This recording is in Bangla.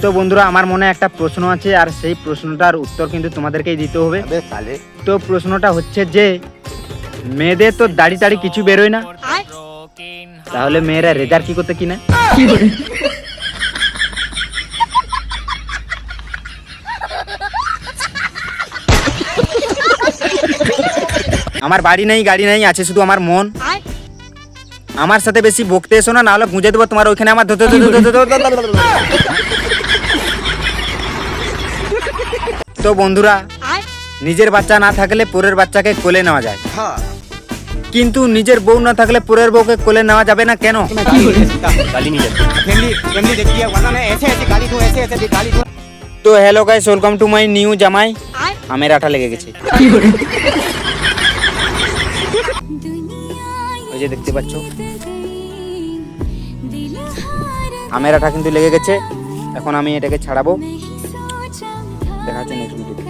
তো বন্ধুরা আমার মনে একটা প্রশ্ন আছে আর সেই প্রশ্নটার উত্তর কিন্তু তোমাদেরকেই দিতে হবে। তো প্রশ্নটা হচ্ছে যে মেয়েদের তো দাড়ি টাড়ি কিছু বেরোয় না, তাহলে মেয়েরা রেজার কি করতে কিনা? আমার বাড়ি নেই গাড়ি নেই, আছে শুধু আমার মন। আমার সাথে বেশি বকতে এসো না, নাহলে গুঁজে দেবো তোমার ওইখানে আমার তো বন্ধুরা নিজের বাচ্চা না থাকলে পরের বাচ্চাকে কোলে নেওয়া যায়, কিন্তু নিজের বউ না থাকলে পরের বউকে কোলে নেওয়া যাবে না কেন? তো hello guys, welcome to my new জামাই। আমের আঠা লেগে গেছে, ওই যে দেখতে পাচ্ছ আমের আঠা কিন্তু লেগে গেছে। এখন আমি এটাকে ছাড়াবো, দেখা হচ্ছে নেক্সট ভিডিওতে।